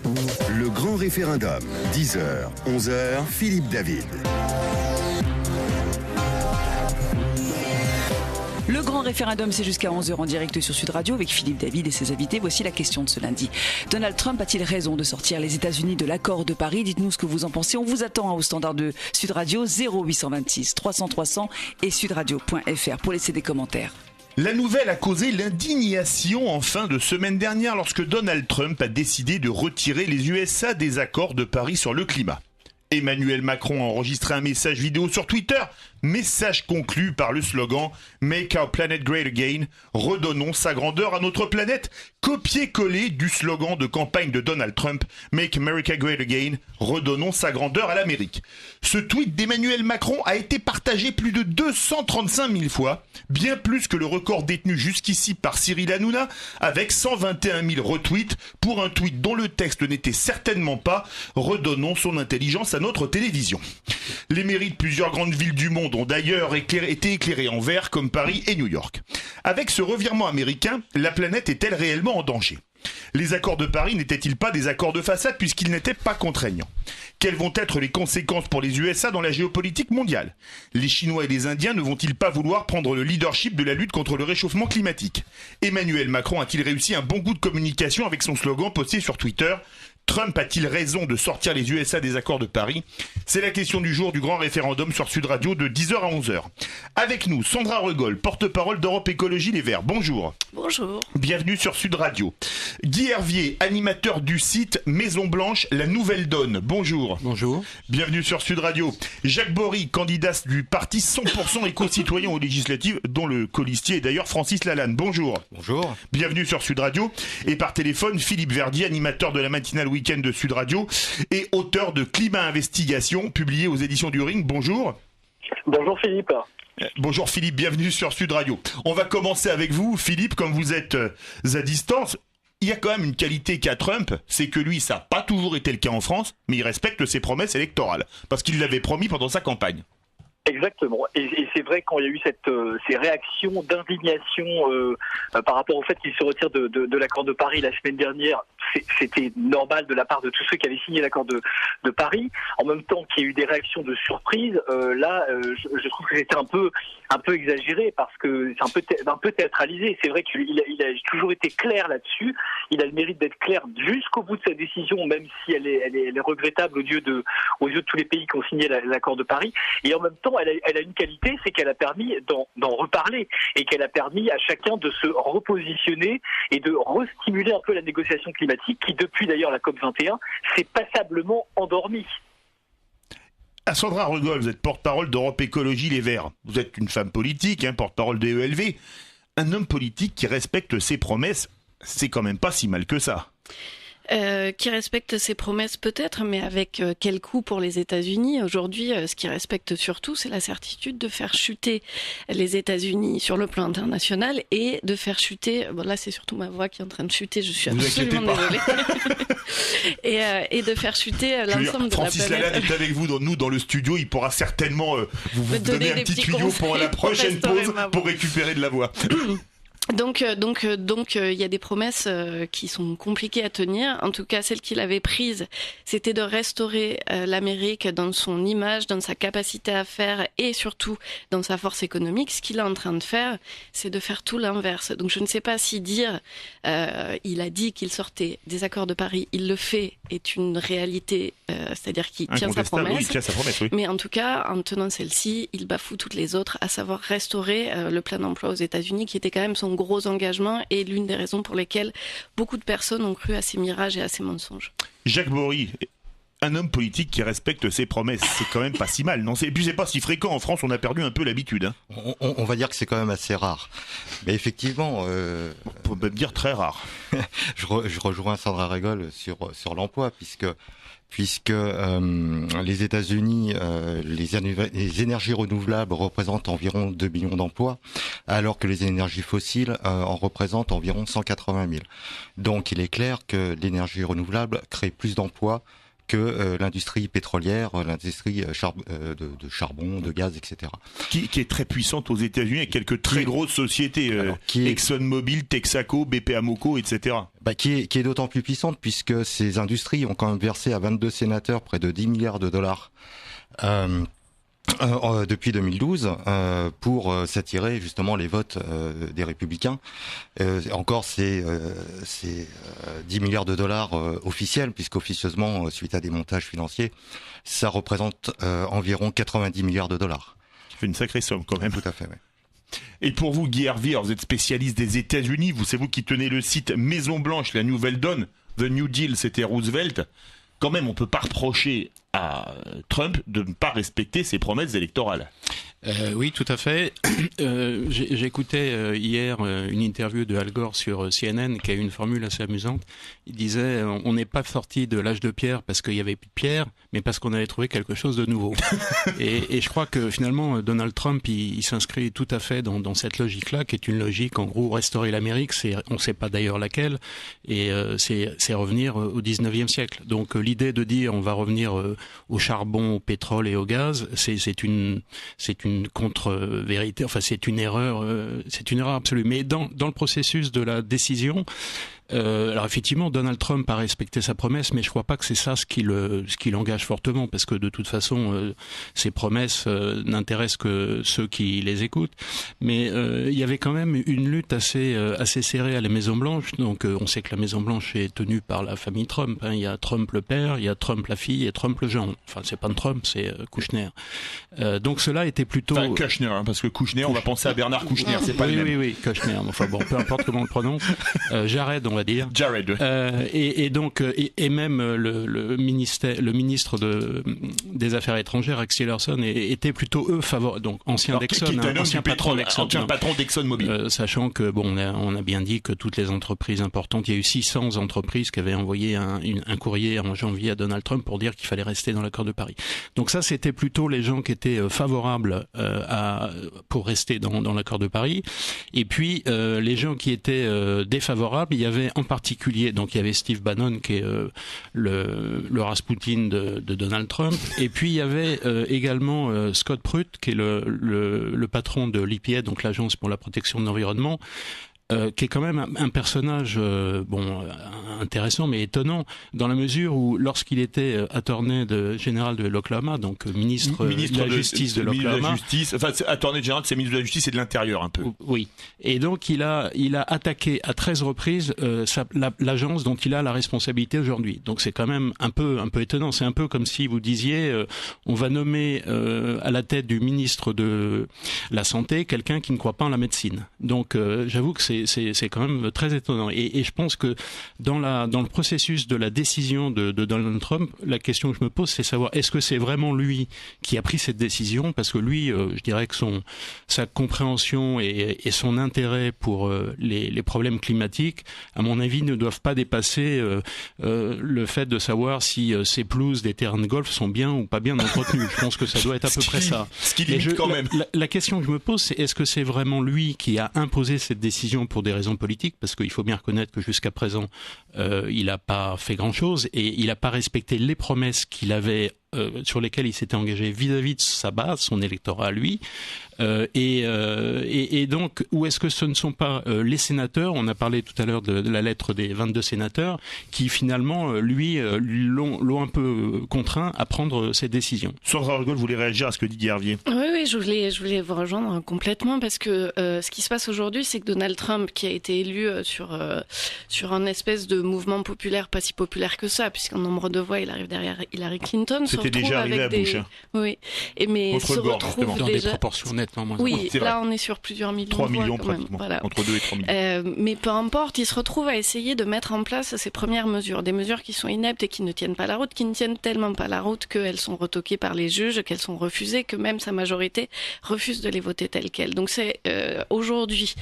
Le grand référendum, 10h, 11h, Philippe David. Le grand référendum, c'est jusqu'à 11h en direct sur Sud Radio avec Philippe David et ses invités. Voici la question de ce lundi. Donald Trump a-t-il raison de sortir les États-Unis de l'accord de Paris? Dites-nous ce que vous en pensez. On vous attend au standard de Sud Radio 0826 300 300 et sudradio.fr pour laisser des commentaires. La nouvelle a causé l'indignation en fin de semaine dernière lorsque Donald Trump a décidé de retirer les USA des accords de Paris sur le climat. Emmanuel Macron a enregistré un message vidéo sur Twitter, message conclu par le slogan « Make our planet great again », redonnons sa grandeur à notre planète, copier-coller du slogan de campagne de Donald Trump « Make America great again », redonnons sa grandeur à l'Amérique. Ce tweet d'Emmanuel Macron a été partagé plus de 235 000 fois, bien plus que le record détenu jusqu'ici par Cyril Hanouna, avec 121 000 retweets pour un tweet dont le texte n'était certainement pas « Redonnons son intelligence à notre télévision ». Les mairies de plusieurs grandes villes du monde ont d'ailleurs été éclairées en vert comme Paris et New York. Avec ce revirement américain, la planète est-elle réellement en danger ? Les accords de Paris n'étaient-ils pas des accords de façade puisqu'ils n'étaient pas contraignants ? Quelles vont être les conséquences pour les USA dans la géopolitique mondiale ? Les Chinois et les Indiens ne vont-ils pas vouloir prendre le leadership de la lutte contre le réchauffement climatique ? Emmanuel Macron a-t-il réussi un bon coup de communication avec son slogan posté sur Twitter ? Trump a-t-il raison de sortir les USA des accords de Paris ? C'est la question du jour du grand référendum sur Sud Radio de 10h à 11h. Avec nous, Sandra Regol, porte-parole d'Europe Écologie Les Verts. Bonjour. Bonjour. Bienvenue sur Sud Radio. Guy Hervier, animateur du site Maison Blanche, La Nouvelle Donne. Bonjour. Bonjour. Bienvenue sur Sud Radio. Jacques Bory, candidat du parti 100% éco-citoyen aux législatives, dont le colistier est d'ailleurs Francis Lalanne. Bonjour. Bonjour. Bienvenue sur Sud Radio. Et par téléphone, Philippe Verdier, animateur de la matinale week-end de Sud Radio et auteur de Climat Investigation, publié aux éditions du Ring. Bonjour. Bonjour Philippe. Bonjour Philippe, bienvenue sur Sud Radio. On va commencer avec vous, Philippe, comme vous êtes à distance. Il y a quand même une qualité qu'a Trump, c'est que lui, ça n'a pas toujours été le cas en France, mais il respecte ses promesses électorales, parce qu'il l'avait promis pendant sa campagne. Exactement. Et c'est vrai quand il y a eu ces réactions d'indignation par rapport au fait qu'il se retire de l'accord de Paris la semaine dernière, c'était normal de la part de tous ceux qui avaient signé l'accord de Paris. En même temps qu'il y a eu des réactions de surprise, je trouve que c'était un peu exagéré parce que c'est un peu théâtralisé. C'est vrai qu'il a toujours été clair là-dessus. Il a le mérite d'être clair jusqu'au bout de sa décision, même si elle est regrettable aux yeux de tous les pays qui ont signé l'accord de Paris. Et en même temps, elle a une qualité, c'est qu'elle a permis d'en reparler et qu'elle a permis à chacun de se repositionner et de restimuler un peu la négociation climatique qui, depuis d'ailleurs la COP21, s'est passablement endormie. Sandra Regol, vous êtes porte-parole d'Europe Écologie Les Verts. Vous êtes une femme politique, porte-parole des ELV. Un homme politique qui respecte ses promesses, c'est quand même pas si mal que ça. Qui respecte ses promesses peut-être, mais avec quel coût pour les États-Unis ? Aujourd'hui, ce qui respecte surtout, c'est la certitude de faire chuter les États-Unis sur le plan international et de faire chuter. Bon, là, c'est surtout ma voix qui est en train de chuter. Je suis absolument désolée. et de faire chuter l'ensemble de la planète. Francis Lalanne est avec vous, dans le studio. Il pourra certainement vous donner un petit tuyau pour la prochaine pause pour récupérer de la voix. Donc, il y a des promesses qui sont compliquées à tenir. En tout cas, celle qu'il avait prise, c'était de restaurer l'Amérique dans son image, dans sa capacité à faire et surtout dans sa force économique. Ce qu'il est en train de faire, c'est de faire tout l'inverse. Donc, je ne sais pas si dire, il a dit qu'il sortait des accords de Paris, il le fait, est une réalité, c'est-à-dire qu'il tient sa promesse. Oui, il tient sa promesse, oui. Mais en tout cas, en tenant celle-ci, il bafoue toutes les autres, à savoir restaurer le plein emploi aux États-Unis, qui était quand même son gros engagement et l'une des raisons pour lesquelles beaucoup de personnes ont cru à ces mirages et à ces mensonges. Jacques Bory, un homme politique qui respecte ses promesses, c'est quand même pas si mal, non ? Et puis c'est pas si fréquent en France, on a perdu un peu l'habitude. On va dire que c'est quand même assez rare. Mais effectivement... On peut même dire très rare. je rejoins Sandra Regol sur l'emploi, puisque les États-Unis, les énergies renouvelables représentent environ 2 millions d'emplois, alors que les énergies fossiles en représentent environ 180 000. Donc il est clair que l'énergie renouvelable crée plus d'emplois que l'industrie pétrolière, l'industrie de charbon, de gaz, etc. Qui est très puissante aux États-Unis avec quelques très grosses sociétés, ExxonMobil, Texaco, BP Amoco, etc. Qui est d'autant plus puissante puisque ces industries ont quand même versé à 22 sénateurs près de 10 milliards de dollars depuis 2012 pour s'attirer justement les votes des républicains. Encore c'est 10 milliards de dollars officiels, puisqu'officieusement, suite à des montages financiers, ça représente environ 90 milliards de dollars. Ça fait une sacrée somme quand même. Tout à fait, oui. Et pour vous, Guy Hervier, vous êtes spécialiste des États-Unis, c'est vous qui tenez le site Maison Blanche, la Nouvelle Donne, The New Deal, c'était Roosevelt. Quand même, on peut pas reprocher à Trump de ne pas respecter ses promesses électorales. Oui, tout à fait. J'écoutais hier une interview de Al Gore sur CNN qui a une formule assez amusante. Il disait on n'est pas sorti de l'âge de pierre parce qu'il y avait plus de pierre, mais parce qu'on avait trouvé quelque chose de nouveau. et je crois que finalement Donald Trump il s'inscrit tout à fait dans cette logique-là, qui est une logique en gros restaurer l'Amérique. On ne sait pas d'ailleurs laquelle, et c'est revenir au 19e siècle. Donc l'idée de dire on va revenir au charbon, au pétrole et au gaz, c'est une contre-vérité, enfin c'est une erreur absolue. Mais dans le processus de la décision, alors effectivement, Donald Trump a respecté sa promesse, mais je crois pas que c'est ça ce qui l'engage fortement, parce que de toute façon, ses promesses n'intéressent que ceux qui les écoutent. Mais il y avait quand même une lutte assez serrée à la Maison Blanche. Donc on sait que la Maison Blanche est tenue par la famille Trump. Il y a Trump le père, il y a Trump la fille et Trump le gendre. Enfin, c'est pas Trump, c'est Kushner. Donc cela était plutôt... Enfin, Kushner, parce que Kushner, on va penser à Bernard Kouchner, c'est pas le même. Oui, Kushner. Enfin bon, peu importe comment on le prononce. Jared, on va dire. Jared. Et donc même le ministre des Affaires étrangères, Rex Tillerson, était plutôt favorables. Donc ancien patron d'ExxonMobil. Sachant que on a bien dit que toutes les entreprises importantes, il y a eu 600 entreprises qui avaient envoyé un courrier en janvier à Donald Trump pour dire qu'il fallait rester dans l'accord de Paris. Donc ça, c'était plutôt les gens qui étaient favorables pour rester dans l'accord de Paris. Et puis les gens qui étaient défavorables, il y avait en particulier, donc il y avait Steve Bannon qui est le Rasputin de Donald Trump, et puis il y avait également Scott Pruitt qui est le patron de l'EPA, donc l'Agence pour la protection de l'environnement, qui est quand même un personnage intéressant mais étonnant, dans la mesure où lorsqu'il était attorney général de l'Oklahoma, donc ministre de la Justice de l'Oklahoma, attorney général, c'est ministre de la Justice et de l'Intérieur un peu. Oui. Et donc il a attaqué à 13 reprises l'agence dont il a la responsabilité aujourd'hui. Donc c'est quand même un peu étonnant. C'est un peu comme si vous disiez on va nommer à la tête du ministre de la Santé quelqu'un qui ne croit pas en la médecine. Donc j'avoue que c'est quand même très étonnant. Et je pense que dans le processus de la décision de Donald Trump, la question que je me pose, c'est savoir est-ce que c'est vraiment lui qui a pris cette décision, parce que lui, je dirais que sa compréhension et son intérêt pour les problèmes climatiques, à mon avis, ne doivent pas dépasser le fait de savoir si ces pelouses des terrains de golf sont bien ou pas bien entretenues. Je pense que ça doit être à peu près ça. Ce qui limite quand même. La question que je me pose, c'est est-ce que c'est vraiment lui qui a imposé cette décision pour des raisons politiques, parce qu'il faut bien reconnaître que jusqu'à présent, il n'a pas fait grand-chose et il n'a pas respecté les promesses qu'il avait sur lesquelles il s'était engagé vis-à-vis de sa base, son électorat à lui. Et donc, où est-ce que ce ne sont pas les sénateurs, on a parlé tout à l'heure de la lettre des 22 sénateurs, qui finalement, l'ont un peu contraint à prendre cette décision. Sandra Argol, vous voulez réagir à ce que dit Guy Hervier ? Oui, je voulais vous rejoindre complètement, parce que ce qui se passe aujourd'hui, c'est que Donald Trump, qui a été élu sur un espèce de mouvement populaire, pas si populaire que ça, puisqu'en nombre de voix, il arrive derrière Hillary Clinton. C'était déjà arrivé à Bush. Oui, mais se retrouve dans des proportions nettement moins. Oui, là on est sur plusieurs millions. 3 de voix, millions quand même. pratiquement, voilà. entre 2 et 3 millions. Mais peu importe, il se retrouve à essayer de mettre en place ces premières mesures, des mesures qui sont ineptes et qui ne tiennent pas la route, qui ne tiennent tellement pas la route qu'elles sont retoquées par les juges, qu'elles sont refusées, que même sa majorité refuse de les voter telles quelles. Donc c'est aujourd'hui,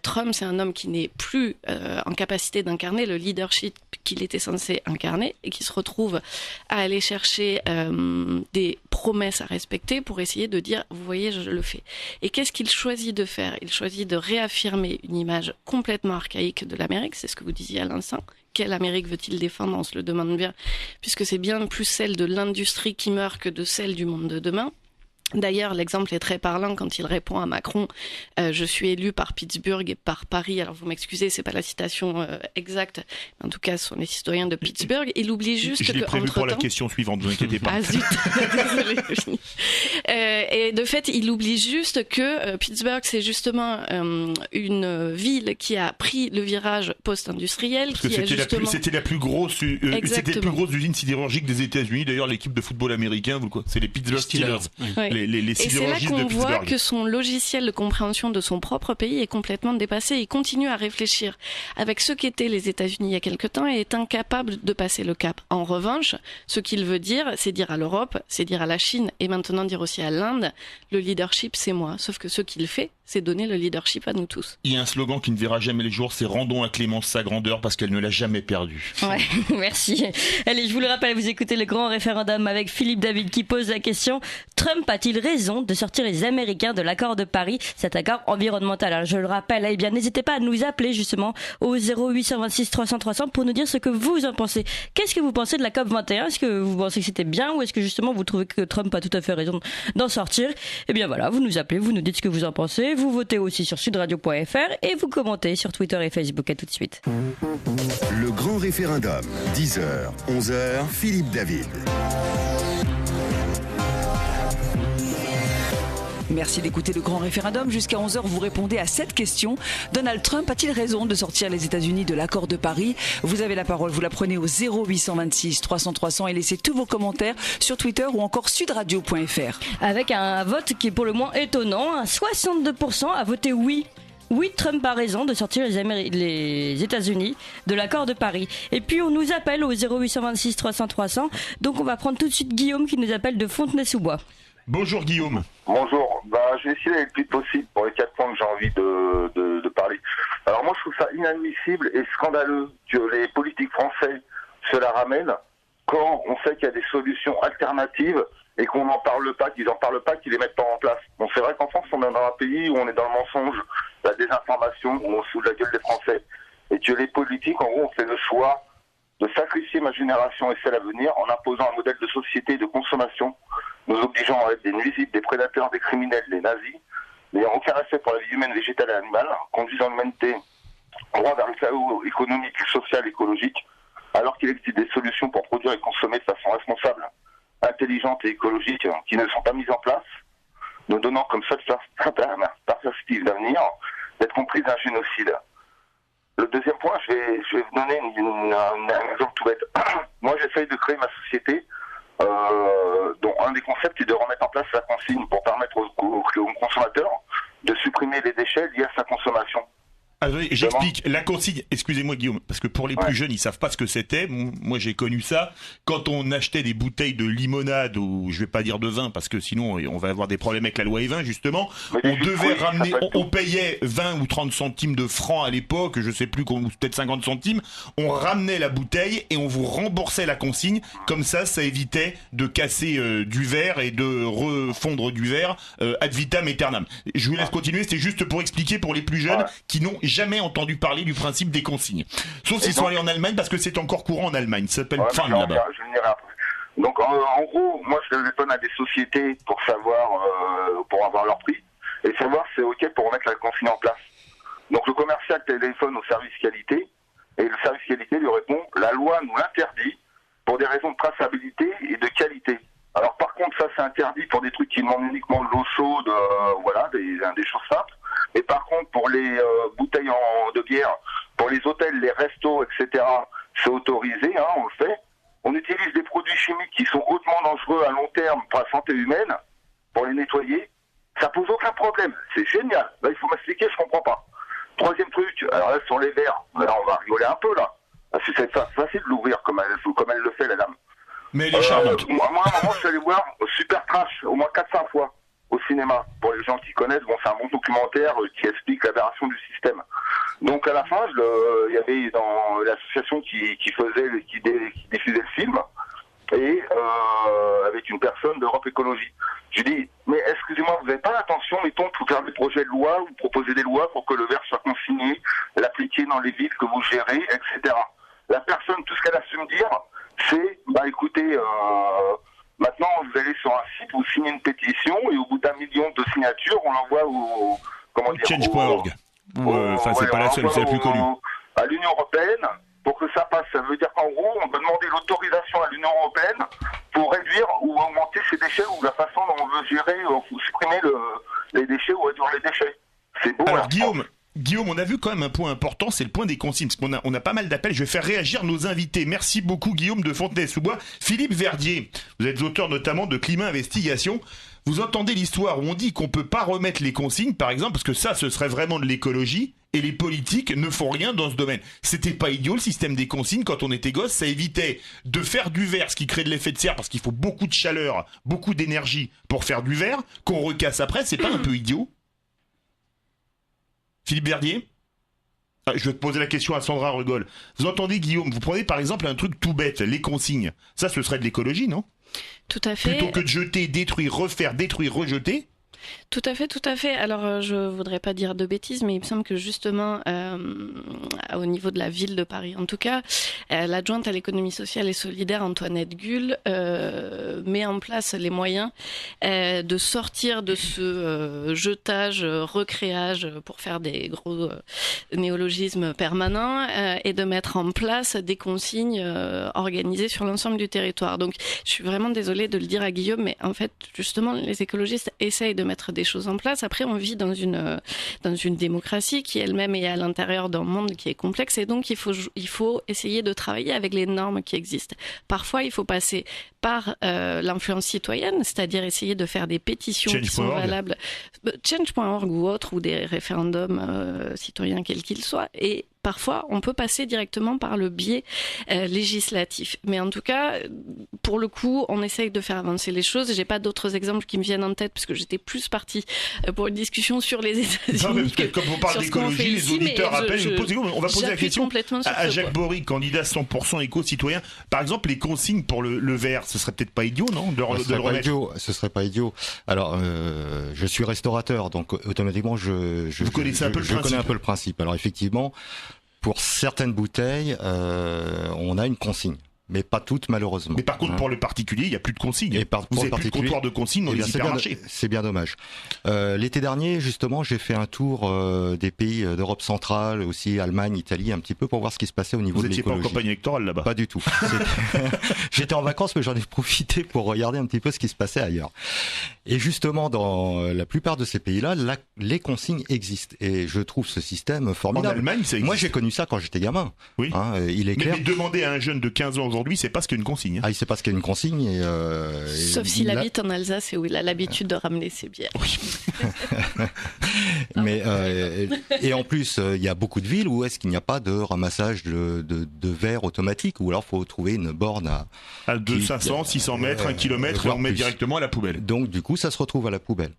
Trump, c'est un homme qui n'est plus en capacité d'incarner le leadership leadership qu'il était censé incarner et qui se retrouve à aller chercher des promesses à respecter pour essayer de dire, vous voyez, je le fais. Et qu'est-ce qu'il choisit de faire ? Il choisit de réaffirmer une image complètement archaïque de l'Amérique, c'est ce que vous disiez à l'instant. Quelle Amérique veut-il défendre ? On se le demande bien, puisque c'est bien plus celle de l'industrie qui meurt que de celle du monde de demain. D'ailleurs, l'exemple est très parlant quand il répond à Macron « Je suis élu par Pittsburgh et par Paris ». Alors, vous m'excusez, c'est pas la citation exacte. En tout cas, ce sont les citoyens de Pittsburgh. Il oublie juste que... Je l'ai prévu pour la question suivante, ne vous inquiétez pas. Ah zut, désolé. Et de fait, il oublie juste que Pittsburgh, c'est justement une ville qui a pris le virage post-industriel. Parce que c'était la plus grosse usine sidérurgique des États-Unis. D'ailleurs, l'équipe de football américain, c'est les Pittsburgh Steelers. Oui. Et c'est là qu'on voit que son logiciel de compréhension de son propre pays est complètement dépassé. Il continue à réfléchir avec ce qu'étaient les États-Unis il y a quelque temps et est incapable de passer le cap. En revanche, ce qu'il veut dire, c'est dire à l'Europe, c'est dire à la Chine et maintenant dire aussi à l'Inde, le leadership c'est moi. Sauf que ce qu'il fait, c'est donner le leadership à nous tous. Il y a un slogan qui ne verra jamais les jours, c'est « Rendons à Clémence sa grandeur parce qu'elle ne l'a jamais perdue ». Ouais, merci. Allez, je vous le rappelle, vous écoutez le grand référendum avec Philippe David qui pose la question « Trump a-t-il raison de sortir les Américains de l'accord de Paris, cet accord environnemental ?» Alors, je le rappelle, eh bien, n'hésitez pas à nous appeler justement au 0826 300 300 pour nous dire ce que vous en pensez. Qu'est-ce que vous pensez de la COP21 ? Est-ce que vous pensez que c'était bien ou est-ce que justement vous trouvez que Trump a tout à fait raison d'en sortir ? Eh bien voilà, vous nous appelez, vous nous dites ce que vous en pensez. Vous votez aussi sur sudradio.fr et vous commentez sur Twitter et Facebook. À tout de suite. Le grand référendum, 10h, 11h, Philippe David. Merci d'écouter le grand référendum. Jusqu'à 11h, vous répondez à cette question. Donald Trump a-t-il raison de sortir les États-Unis de l'accord de Paris ? Vous avez la parole, vous la prenez au 0826 300 300 et laissez tous vos commentaires sur Twitter ou encore sudradio.fr. Avec un vote qui est pour le moins étonnant, 62% a voté oui. Oui, Trump a raison de sortir les États-Unis de l'accord de Paris. Et puis on nous appelle au 0826 300 300. Donc on va prendre tout de suite Guillaume qui nous appelle de Fontenay-sous-Bois. Bonjour Guillaume. Bonjour, je vais essayer d'aller le plus possible pour les 4 points que j'ai envie de parler. Alors moi je trouve ça inadmissible et scandaleux que les politiques français se la ramènent quand on sait qu'il y a des solutions alternatives et qu'on n'en parle pas, qu'ils n'en parlent pas, qu'ils les mettent pas en place. Bon, c'est vrai qu'en France on est dans un pays où on est dans le mensonge, la désinformation, où on se fout de la gueule des Français et que les politiques en gros ont fait le choix de sacrifier ma génération et celle à venir en imposant un modèle de société et de consommation, nous obligeant à être des nuisibles, des prédateurs, des criminels, des nazis, n'ayant aucun respect pour la vie humaine, végétale et animale, conduisant l'humanité droit vers le chaos économique, social, écologique, alors qu'il existe des solutions pour produire et consommer de façon responsable, intelligente et écologique, qui ne sont pas mises en place, nous donnant comme seule perspective d'avenir d'être comprise d'un génocide. Le deuxième point, je vais vous donner un exemple tout bête. Moi, j'essaye de créer ma société, dont un des concepts est de remettre en place la consigne pour permettre aux consommateurs de supprimer les déchets liés à sa consommation. J'explique, la consigne, excusez-moi Guillaume, parce que pour les plus jeunes, ils savent pas ce que c'était. Moi j'ai connu ça quand on achetait des bouteilles de limonade ou je vais pas dire de vin parce que sinon on va avoir des problèmes avec la loi E20 justement. On devait ramener, on payait 20 ou 30 centimes de francs à l'époque, je sais plus, peut-être 50 centimes. On ramenait la bouteille et on vous remboursait la consigne. Comme ça évitait de casser du verre et de refondre du verre ad vitam aeternam. Je vous laisse continuer, c'était juste pour expliquer pour les plus jeunes qui n'ont jamais entendu parler du principe des consignes. Sauf s'ils sont allés en Allemagne parce que c'est encore courant en Allemagne. Ça s'appelle FAN là-bas. Je le dirai après. Donc en gros, moi je le donne à des sociétés pour savoir, pour avoir leur prix et savoir si c'est ok pour remettre la consigne en place. Donc le commercial téléphone au service qualité et le service qualité lui répond la loi nous l'interdit pour des raisons de traçabilité et de qualité. Alors par contre ça c'est interdit pour des trucs qui demandent uniquement de l'eau chaude, des choses simples. Et par contre, pour les bouteilles de bière, pour les hôtels, les restos, etc., c'est autorisé, on le fait. On utilise des produits chimiques qui sont hautement dangereux à long terme pour la santé humaine, pour les nettoyer. Ça pose aucun problème. C'est génial. Là, il faut m'expliquer, je comprends pas. Troisième truc, alors là, sur les verres, là, on va rigoler un peu, là. C'est facile de l'ouvrir comme elle le fait, la dame. Mais elle est charmante. Moi, à un moment, je suis allé voir Super Trash, au moins 400 fois. Au cinéma, pour les gens qui connaissent, c'est un bon documentaire qui explique l'aberration du système. Donc à la fin, il y avait dans l'association qui diffusait le film, et avec une personne d'Europe Écologie. Je dis, mais excusez-moi, vous n'avez pas l'intention, mettons, de faire des projets de loi, ou proposer des lois pour que le verre soit consigné, l'appliquer dans les villes que vous gérez, etc. La personne, tout ce qu'elle a su me dire, c'est, écoutez, maintenant vous allez sur un site, vous signez une pétition, et au bout d'1 million de signatures, on l'envoie au Change.org. C'est pas la seule, c'est la plus connue. À l'Union Européenne, pour que ça passe. Ça veut dire qu'en gros, on doit demander l'autorisation à l'Union Européenne pour réduire ou augmenter ces déchets, ou la façon dont on veut gérer ou supprimer les déchets ou réduire les déchets. C'est beau. Alors Guillaume, on a vu quand même un point important, c'est le point des consignes, parce qu'on a pas mal d'appels. Je vais faire réagir nos invités. Merci beaucoup Guillaume de Fontenay-sous-Bois. Philippe Verdier, vous êtes auteur notamment de Climat Investigation. Vous entendez l'histoire où on dit qu'on peut pas remettre les consignes, par exemple, parce que ça, ce serait vraiment de l'écologie, et les politiques ne font rien dans ce domaine. C'était pas idiot le système des consignes quand on était gosse, ça évitait de faire du verre, ce qui crée de l'effet de serre, parce qu'il faut beaucoup de chaleur, beaucoup d'énergie pour faire du verre, qu'on recasse après, c'est pas un peu idiot ? Philippe Verdier ? Je vais te poser la question à Sandra Regol. Vous entendez Guillaume, vous prenez par exemple un truc tout bête, les consignes. Ça, ce serait de l'écologie, non ? Tout à fait. Plutôt que de jeter, détruire, refaire, détruire, rejeter. Tout à fait, tout à fait. Alors, je voudrais pas dire de bêtises, mais il me semble que justement, au niveau de la ville de Paris, en tout cas, l'adjointe à l'économie sociale et solidaire, Antoinette Gull, met en place les moyens de sortir de ce jetage, recréage, pour faire des gros néologismes permanents, et de mettre en place des consignes organisées sur l'ensemble du territoire. Donc, je suis vraiment désolée de le dire à Guillaume, mais en fait, justement, les écologistes essayent de mettre des choses en place. Après, on vit dans une démocratie qui elle-même est à l'intérieur d'un monde qui est complexe, et donc il faut essayer de travailler avec les normes qui existent. Parfois, il faut passer par l'influence citoyenne, c'est-à-dire essayer de faire des pétitions qui sont valables, Change.org ou autre, ou des référendums citoyens quels qu'ils soient, et parfois, on peut passer directement par le biais législatif. Mais en tout cas, pour le coup, on essaye de faire avancer les choses. J'ai pas d'autres exemples qui me viennent en tête, parce que j'étais plus partie pour une discussion sur les États-Unis. Non, mais parce que comme on parle d'écologie, les auditeurs appellent. On va poser la question à Jacques Bory, candidat 100% éco-citoyen. Par exemple, les consignes pour le verre, ce serait peut-être pas idiot, non, de le remettre. Ce serait pas idiot. Alors, je suis restaurateur, donc automatiquement, je connais un peu le principe. Alors effectivement, pour certaines bouteilles, on a une consigne, mais pas toutes malheureusement. Mais par contre, pour le particulier, il n'y a plus de consigne. Vous n'avez plus de comptoir de consigne dans les hypermarchés. C'est bien dommage. L'été dernier, justement, j'ai fait un tour des pays d'Europe centrale, aussi Allemagne, Italie, un petit peu pour voir ce qui se passait au niveau de l'écologie. Vous n'étiez pas en campagne électorale là-bas ? Pas du tout. J'étais en vacances, mais j'en ai profité pour regarder un petit peu ce qui se passait ailleurs. Et justement, dans la plupart de ces pays-là, les consignes existent. Et je trouve ce système formidable. En Allemagne, ça existe. Moi, j'ai connu ça quand j'étais gamin. Oui. Il est clair. Mais demander à un jeune de 15 ans aujourd'hui, c'est pas ce qu'est une consigne. Il sait pas ce qu'est une consigne. Sauf s'il habite en Alsace et où il a l'habitude de ramener ses bières. Oui. Mais et en plus, il y a beaucoup de villes où est-ce qu'il n'y a pas de ramassage de verre automatique, ou alors faut trouver une borne à 500, 600 mètres, 1 kilomètre, et on met directement à la poubelle. Donc du coup, ça se retrouve à la poubelle.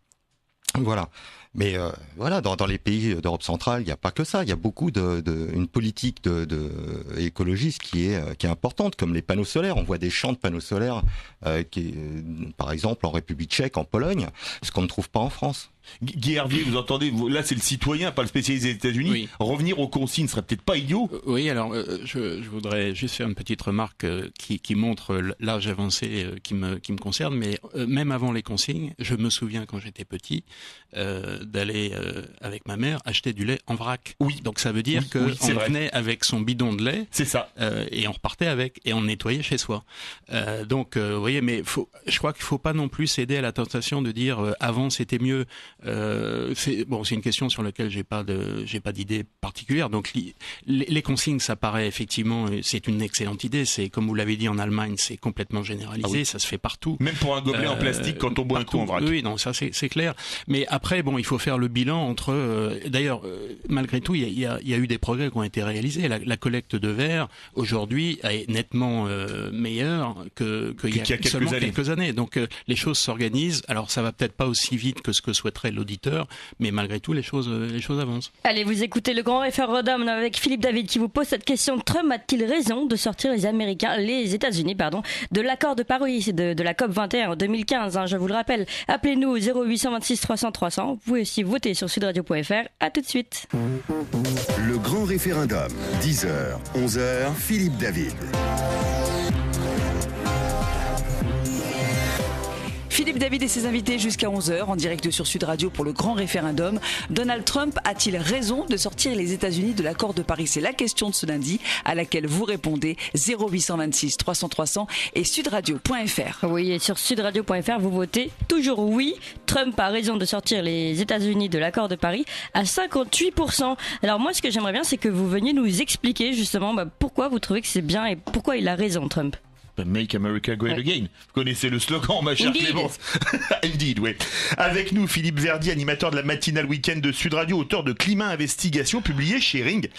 Voilà. Mais voilà, dans les pays d'Europe centrale, il n'y a pas que ça. Il y a beaucoup une politique écologiste qui est importante, comme les panneaux solaires. On voit des champs de panneaux solaires, par exemple en République tchèque, en Pologne, ce qu'on ne trouve pas en France. Guy Hervier, vous entendez, là c'est le citoyen, pas le spécialiste des États-Unis. Oui. Revenir aux consignes serait peut-être pas idiot. Oui, alors je voudrais juste faire une petite remarque qui montre l'âge avancé qui me concerne, mais même avant les consignes, je me souviens quand j'étais petit d'aller avec ma mère acheter du lait en vrac. Oui. Donc ça veut dire qu'on venait avec son bidon de lait. C'est ça. Et on repartait avec, et on nettoyait chez soi. Donc vous voyez, mais je crois qu'il faut pas non plus céder à la tentation de dire avant c'était mieux. C'est une question sur laquelle j'ai pas d'idée particulière. Donc les consignes, ça paraît effectivement, c'est une excellente idée. C'est comme vous l'avez dit en Allemagne, c'est complètement généralisé, ça se fait partout. Même pour un gobelet en plastique quand on boit un coup en vrac. Oui, non, ça c'est clair. Mais après, il faut faire le bilan entre... D'ailleurs, malgré tout, il y a eu des progrès qui ont été réalisés. La collecte de verre, aujourd'hui, est nettement meilleure qu'il y a seulement quelques années. Donc, les choses s'organisent. Alors, ça va peut-être pas aussi vite que ce que souhaiterait l'auditeur, mais malgré tout, les choses avancent. Allez, vous écoutez le grand référendum avec Philippe David qui vous pose cette question. Trump a-t-il raison de sortir les États-Unis, de l'accord de Paris, de la COP 21 en 2015, je vous le rappelle. Appelez-nous au 0826 300 300. Vous pouvez aussi voter sur sudradio.fr. À tout de suite. Le grand référendum, 10h, 11h, Philippe David. Philippe David et ses invités jusqu'à 11h en direct sur Sud Radio pour le grand référendum. Donald Trump a-t-il raison de sortir les États-Unis de l'accord de Paris? C'est la question de ce lundi à laquelle vous répondez 0826 300 300 et sudradio.fr. Oui, et sur sudradio.fr, vous votez toujours oui. Trump a raison de sortir les États-Unis de l'accord de Paris à 58%. Alors moi, ce que j'aimerais bien, c'est que vous veniez nous expliquer justement pourquoi vous trouvez que c'est bien et pourquoi il a raison, Trump. Make America Great Again. Vous connaissez le slogan, ma chère Clémence. Indeed, oui. Avec nous, Philippe Verdier, animateur de la matinale week-end de Sud Radio, auteur de Climat Investigation, publié chez Ring.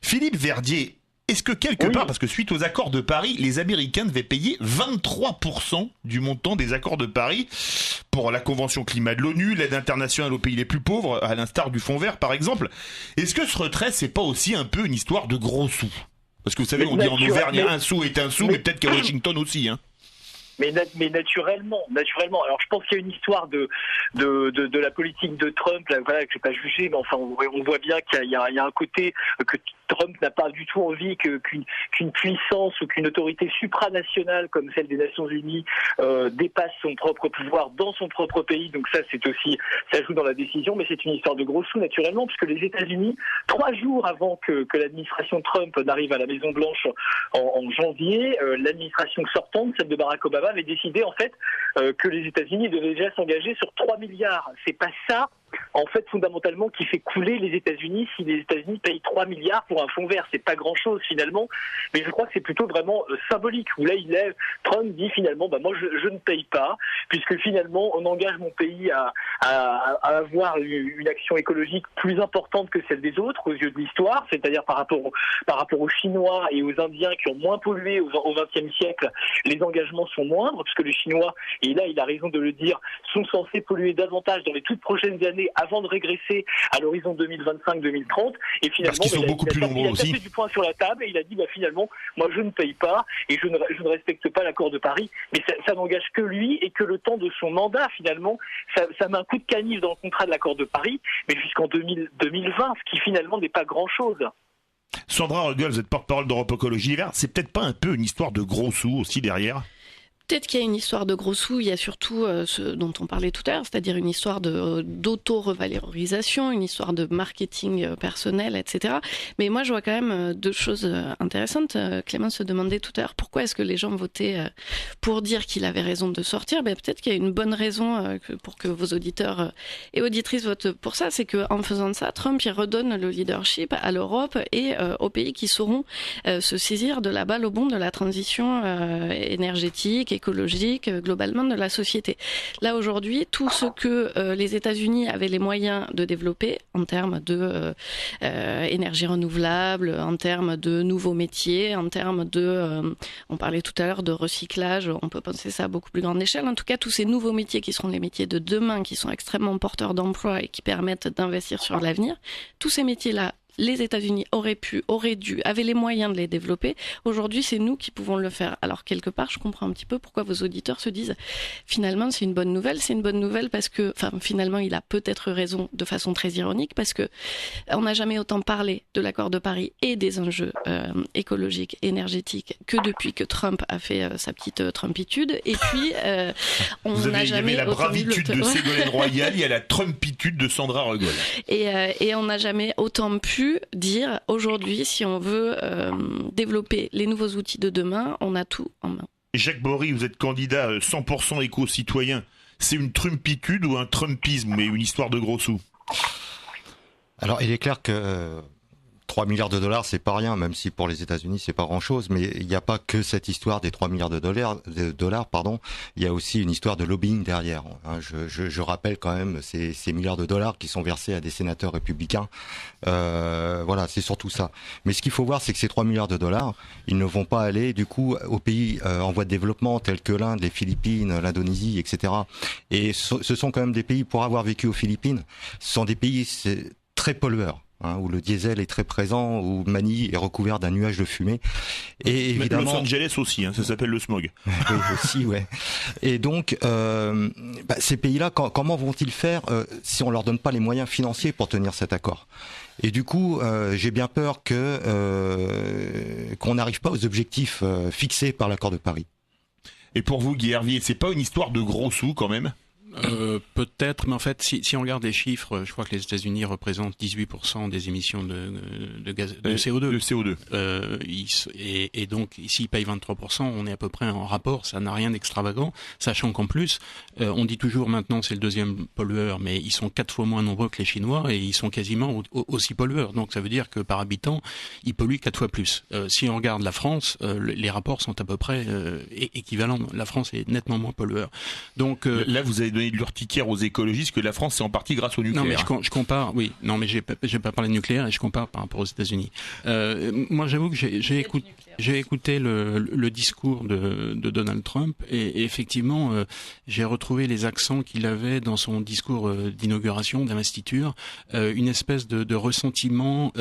Philippe Verdier, est-ce que quelque part, parce que suite aux accords de Paris, les Américains devaient payer 23% du montant des accords de Paris pour la Convention climat de l'ONU, l'aide internationale aux pays les plus pauvres, à l'instar du Fonds vert par exemple. Est-ce que ce retrait, c'est pas aussi un peu une histoire de gros sous? Parce que vous savez, on dit en Auvergne, un sou est un sou, mais peut-être qu'à Washington aussi, hein. Mais naturellement. Alors je pense qu'il y a une histoire de la politique de Trump, là, voilà, que j'ai pas jugé, mais enfin on voit bien qu'il y a un côté que Trump n'a pas du tout envie qu'une puissance ou qu'une autorité supranationale comme celle des Nations Unies dépasse son propre pouvoir dans son propre pays. Donc ça joue dans la décision, mais c'est une histoire de gros sous naturellement, puisque les États-Unis, 3 jours avant que l'administration Trump n'arrive à la Maison Blanche en janvier, l'administration sortante, celle de Barack Obama, avait décidé en fait que les États-Unis devaient déjà s'engager sur 3 milliards. C'est pas ça, en fait, fondamentalement, qui fait couler les États-Unis. Si les États-Unis payent 3 milliards pour un fonds vert, c'est pas grand-chose finalement, mais je crois que c'est plutôt vraiment symbolique, où là, Trump dit finalement, moi je ne paye pas, puisque finalement, on engage mon pays à avoir une action écologique plus importante que celle des autres, aux yeux de l'histoire, c'est-à-dire par rapport aux Chinois et aux Indiens qui ont moins pollué au XXe siècle, les engagements sont moindres, puisque les Chinois, et là il a raison de le dire, sont censés polluer davantage dans les toutes prochaines années avant de régresser à l'horizon 2025-2030. Et finalement, parce qu'ils sont beaucoup plus nombreux aussi. Il a tapé du poing sur la table et il a dit finalement, moi je ne paye pas et je ne respecte pas l'accord de Paris. Mais ça n'engage que lui et que le temps de son mandat finalement, ça met un coup de canif dans le contrat de l'accord de Paris, mais jusqu'en 2020, ce qui finalement n'est pas grand-chose. Sandra Ruggles, vous êtes porte-parole d'Europe Écologie Les Verts. C'est peut-être pas un peu une histoire de gros sous aussi derrière? Peut-être qu'il y a une histoire de gros sous, il y a surtout ce dont on parlait tout à l'heure, c'est-à-dire une histoire d'auto-revalorisation, une histoire de marketing personnel, etc. Mais moi, je vois quand même 2 choses intéressantes. Clément se demandait tout à l'heure pourquoi est-ce que les gens votaient pour dire qu'il avait raison de sortir. Peut-être qu'il y a une bonne raison pour que vos auditeurs et auditrices votent pour ça, c'est qu'en faisant ça, Trump il redonne le leadership à l'Europe et aux pays qui sauront se saisir de la balle au bond de la transition énergétique, écologique, globalement de la société. Là aujourd'hui, tout ce que les États-Unis avaient les moyens de développer en termes de énergie renouvelable, en termes de nouveaux métiers, en termes de, on parlait tout à l'heure de recyclage, on peut penser ça à beaucoup plus grande échelle. En tout cas, tous ces nouveaux métiers qui seront les métiers de demain, qui sont extrêmement porteurs d'emploi et qui permettent d'investir sur l'avenir, tous ces métiers-là, les États-Unis auraient dû, avaient les moyens de les développer. Aujourd'hui, c'est nous qui pouvons le faire. Alors, quelque part, je comprends un petit peu pourquoi vos auditeurs se disent finalement, c'est une bonne nouvelle. C'est une bonne nouvelle parce que, finalement, il a peut-être raison de façon très ironique parce que on n'a jamais autant parlé de l'accord de Paris et des enjeux écologiques, énergétiques que depuis que Trump a fait sa petite Trumpitude. Et puis, on n'a jamais la bravitude de Ségolène Royal, il y a la Trumpitude de Sandra Ruggles. Et on n'a jamais autant pu dire aujourd'hui, si on veut développer les nouveaux outils de demain, on a tout en main. Jacques Bory, vous êtes candidat 100% éco-citoyen. C'est une Trumpitude ou un Trumpisme, mais une histoire de gros sous? Alors, il est clair que 3 milliards de dollars, c'est pas rien, même si pour les États-Unis c'est pas grand-chose, mais il n'y a pas que cette histoire des 3 milliards de dollars, pardon. Il y a aussi une histoire de lobbying derrière. Je rappelle quand même ces milliards de dollars qui sont versés à des sénateurs républicains. Voilà, c'est surtout ça. Mais ce qu'il faut voir, c'est que ces 3 milliards de dollars, ils ne vont pas aller du coup aux pays en voie de développement tels que l'Inde, les Philippines, l'Indonésie, etc. Et ce sont quand même des pays, pour avoir vécu aux Philippines, ce sont des pays très pollueurs. Où le diesel est très présent, où Manille est recouvert d'un nuage de fumée. Et évidemment, Los Angeles aussi, ça s'appelle le smog. Oui, aussi, ouais. Et donc, ces pays-là, comment vont-ils faire si on leur donne pas les moyens financiers pour tenir cet accord ? Et du coup, j'ai bien peur qu'on n'arrive pas aux objectifs fixés par l'accord de Paris. Et pour vous, Guy Hervier, c'est pas une histoire de gros sous quand même ? Peut-être, mais en fait, si on regarde les chiffres, je crois que les États-Unis représentent 18% des émissions de gaz, de CO2. Le CO2. Et donc, s'ils payent 23%, on est à peu près en rapport. Ça n'a rien d'extravagant, sachant qu'en plus, on dit toujours maintenant c'est le deuxième pollueur, mais ils sont 4 fois moins nombreux que les Chinois et ils sont quasiment aussi pollueurs. Donc, ça veut dire que par habitant, ils polluent 4 fois plus. Si on regarde la France, les rapports sont à peu près équivalents. La France est nettement moins pollueur. Donc là, vous avez donné de l'urticaire aux écologistes que la France c'est en partie grâce au nucléaire. Non mais je compare, oui. Non mais j'ai pas parlé de nucléaire et je compare par rapport aux États-Unis. Moi j'avoue que j'ai écouté le discours de Donald Trump et effectivement j'ai retrouvé les accents qu'il avait dans son discours d'inauguration d'investiture, une espèce de ressentiment.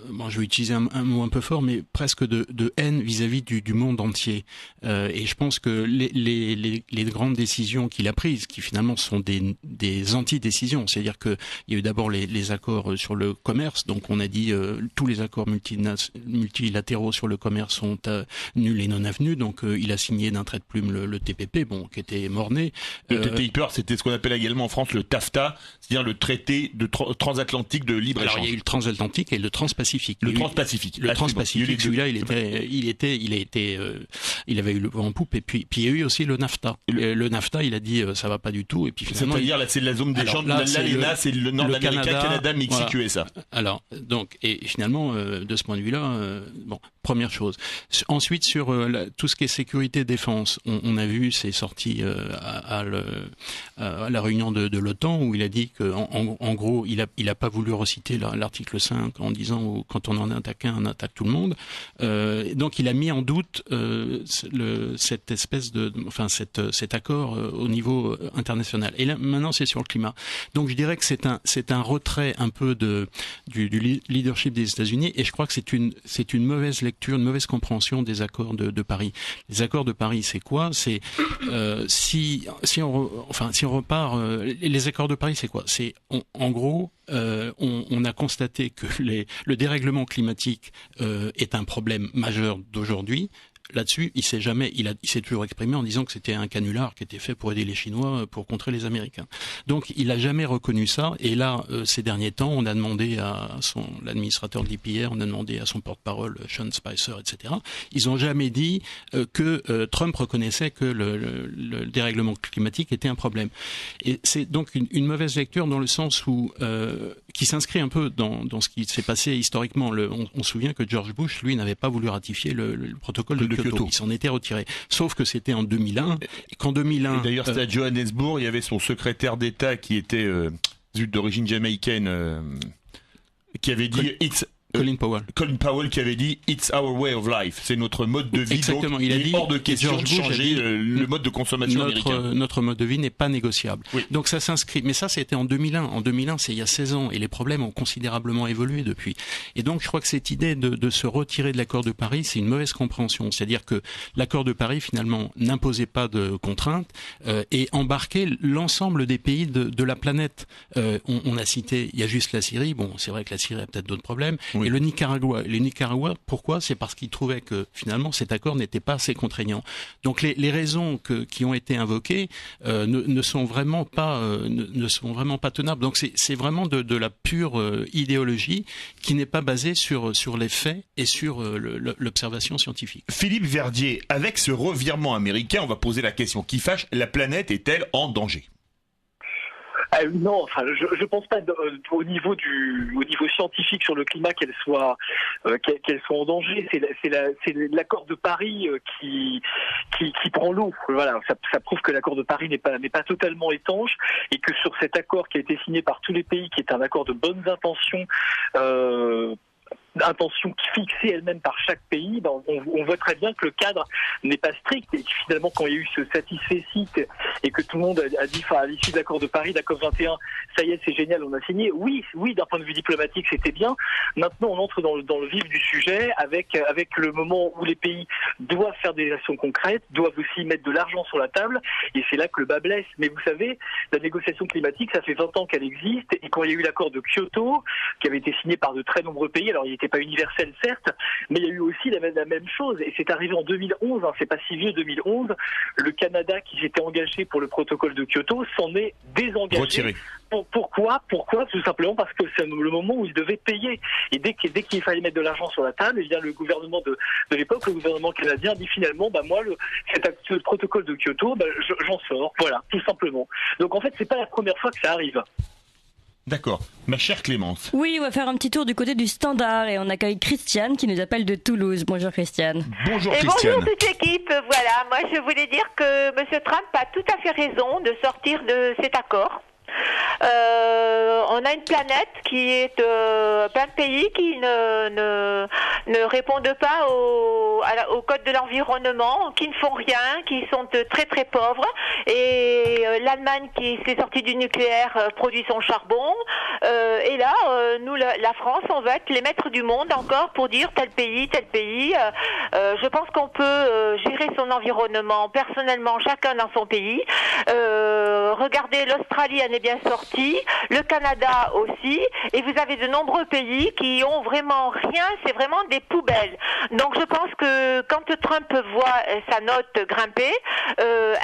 Bon, je vais utiliser un mot un peu fort, mais presque de haine vis-à-vis du monde entier. Et je pense que les grandes décisions qu'il a prises, qui finalement sont des anti-décisions, c'est-à-dire que il y a eu d'abord les accords sur le commerce, donc on a dit tous les accords multilatéraux sur le commerce sont nuls et non avenus, donc il a signé d'un trait de plume le TPP, bon, qui était mort-né. Le TTIP, c'était ce qu'on appelle également en France le TAFTA, c'est-à-dire le traité transatlantique de libre-échange. Alors il y a eu le transatlantique et le transpacifique. Le transpacifique. Le transpacifique, celui-là, il avait eu le vent en poupe, et puis il y a eu aussi le NAFTA. Le NAFTA, il a dit ça va pas du tout, et puis finalement. C'est-à-dire là, c'est la zone des gens de l'ALENA, c'est le Nord-Américain, Canada, Mexique, voilà. USA. Alors donc, et finalement, de ce point de vue-là, bon, première chose. Ensuite, sur tout ce qui est sécurité défense, on a vu, c'est sorti à la réunion de l'OTAN où il a dit que en gros, il a pas voulu reciter l'article 5 en disant quand on en attaque un, on attaque tout le monde. Donc il a mis en doute cette espèce cet accord au niveau international. Et là maintenant c'est sur le climat. Donc je dirais que c'est un retrait un peu du leadership des États-Unis, et je crois que c'est une mauvaise lecture, une mauvaise compréhension des accords de Paris. Les accords de Paris, c'est quoi? C'est si on repart, les accords de Paris, c'est quoi? C'est en gros, on a constaté que le dérèglement climatique est un problème majeur d'aujourd'hui. Là-dessus, il s'est toujours exprimé en disant que c'était un canular qui était fait pour aider les Chinois pour contrer les Américains. Donc, il a jamais reconnu ça. Et là, ces derniers temps, on a demandé à l'administrateur de l'EPA, on a demandé à son porte-parole, Sean Spicer, etc. Ils ont jamais dit que Trump reconnaissait que le dérèglement climatique était un problème. Et c'est donc une mauvaise lecture dans le sens où qui s'inscrit un peu dans ce qui s'est passé historiquement. On se souvient que George Bush, lui, n'avait pas voulu ratifier le protocole de Kyoto. Il s'en était retiré. Sauf que c'était en 2001. Et qu'en 2001... Et d'ailleurs, c'était à Johannesburg, il y avait son secrétaire d'État qui était d'origine jamaïcaine, qui avait dit... Colin Powell qui avait dit It's our way of life, c'est notre mode de vie. Exactement. Donc il a dit hors de question de changer le mode de consommation américain. Notre mode de vie n'est pas négociable. Oui. Donc ça s'inscrit. Mais ça, c'était en 2001. En 2001, c'est il y a 16 ans, et les problèmes ont considérablement évolué depuis. Et donc, je crois que cette idée de se retirer de l'accord de Paris, c'est une mauvaise compréhension. C'est-à-dire que l'accord de Paris, finalement, n'imposait pas de contraintes et embarquait l'ensemble des pays de la planète. On a cité, il y a juste la Syrie. Bon, c'est vrai que la Syrie a peut-être d'autres problèmes. Oui. Et le Nicaragua, pourquoi? C'est parce qu'ils trouvaient que finalement cet accord n'était pas assez contraignant. Donc les raisons qui ont été invoquées ne sont vraiment pas tenables. Donc c'est vraiment de la pure idéologie qui n'est pas basée sur les faits et sur l'observation scientifique. Philippe Verdier, avec ce revirement américain, on va poser la question qui fâche: la planète est-elle en danger? Non, enfin, je pense pas au niveau scientifique sur le climat qu'elle soit en danger. C'est l'accord de Paris qui prend l'eau. Voilà, ça prouve que l'accord de Paris n'est pas totalement étanche et que sur cet accord qui a été signé par tous les pays, qui est un accord de bonnes intentions. Intention fixée elle-même par chaque pays, on voit très bien que le cadre n'est pas strict et que finalement quand il y a eu ce satisfecit et que tout le monde a dit à l'issue de l'accord de Paris, de la COP21, ça y est, c'est génial, on a signé. Oui, d'un point de vue diplomatique, c'était bien. Maintenant, on entre dans le vif du sujet avec le moment où les pays doivent faire des actions concrètes, doivent aussi mettre de l'argent sur la table et c'est là que le bas blesse. Mais vous savez, la négociation climatique, ça fait 20 ans qu'elle existe et quand il y a eu l'accord de Kyoto, qui avait été signé par de très nombreux pays, alors il n'était pas universel certes, mais il y a eu aussi la même chose et c'est arrivé en 2011, c'est pas si vieux 2011, le Canada qui s'était engagé pour le protocole de Kyoto s'en est désengagé. Retiré. Pourquoi ? Tout simplement parce que c'est le moment où il devait payer et dès qu'il fallait mettre de l'argent sur la table, et bien le gouvernement de l'époque, le gouvernement canadien dit finalement moi ce protocole de Kyoto, j'en sors, voilà, tout simplement. Donc en fait c'est pas la première fois que ça arrive. D'accord. Ma chère Clémence. Oui, on va faire un petit tour du côté du Standard et on accueille Christiane qui nous appelle de Toulouse. Bonjour Christiane. Bonjour et Christiane. Bonjour toute l'équipe. Voilà, moi je voulais dire que M. Trump a tout à fait raison de sortir de cet accord. On a une planète qui est plein de pays qui ne répondent pas au code de l'environnement, qui ne font rien, qui sont très très pauvres. Et l'Allemagne qui s'est sortie du nucléaire produit son charbon. Et là, nous, la France, on va être les maîtres du monde encore pour dire tel pays. Je pense qu'on peut gérer son environnement personnellement, chacun dans son pays. Regardez, l'Australie en est bien sortie, le Canada aussi, et vous avez de nombreux pays qui ont vraiment rien, c'est vraiment des poubelles. Donc je pense que quand Trump voit sa note grimper,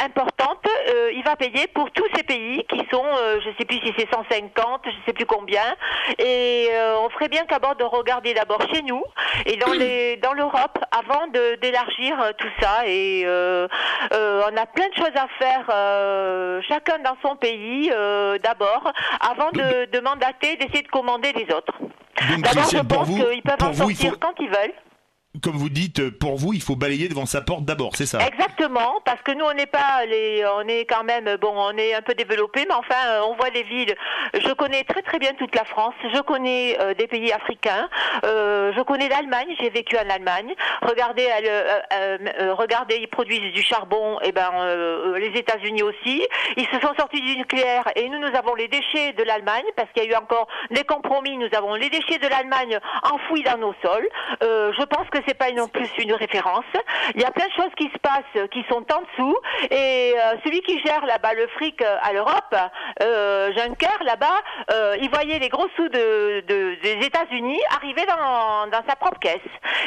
importante, il va payer pour tous ces pays qui sont, je ne sais plus si c'est 150, je ne sais plus combien, et on ferait bien qu'abord de regarder d'abord chez nous et dans l'Europe avant d'élargir tout ça. Et on a plein de choses à faire, chacun dans son pays d'abord, avant de mandater, d'essayer de commander les autres. D'abord, je pense qu'ils peuvent en sortir quand ils veulent. Comme vous dites, pour vous, il faut balayer devant sa porte d'abord, c'est ça ? Exactement, parce que nous, on n'est pas on est quand même, on est un peu développé, mais enfin, on voit les villes. Je connais très très bien toute la France. Je connais des pays africains. Je connais l'Allemagne. J'ai vécu en Allemagne. Regardez, ils produisent du charbon. Et les États-Unis aussi. Ils se sont sortis du nucléaire, et nous avons les déchets de l'Allemagne, parce qu'il y a eu encore des compromis. Nous avons les déchets de l'Allemagne enfouis dans nos sols. Je pense que c'est pas non plus une référence. Il y a plein de choses qui se passent, qui sont en dessous, et celui qui gère là-bas le fric à l'Europe, Juncker là-bas, il voyait les gros sous des États-Unis arriver dans sa propre caisse.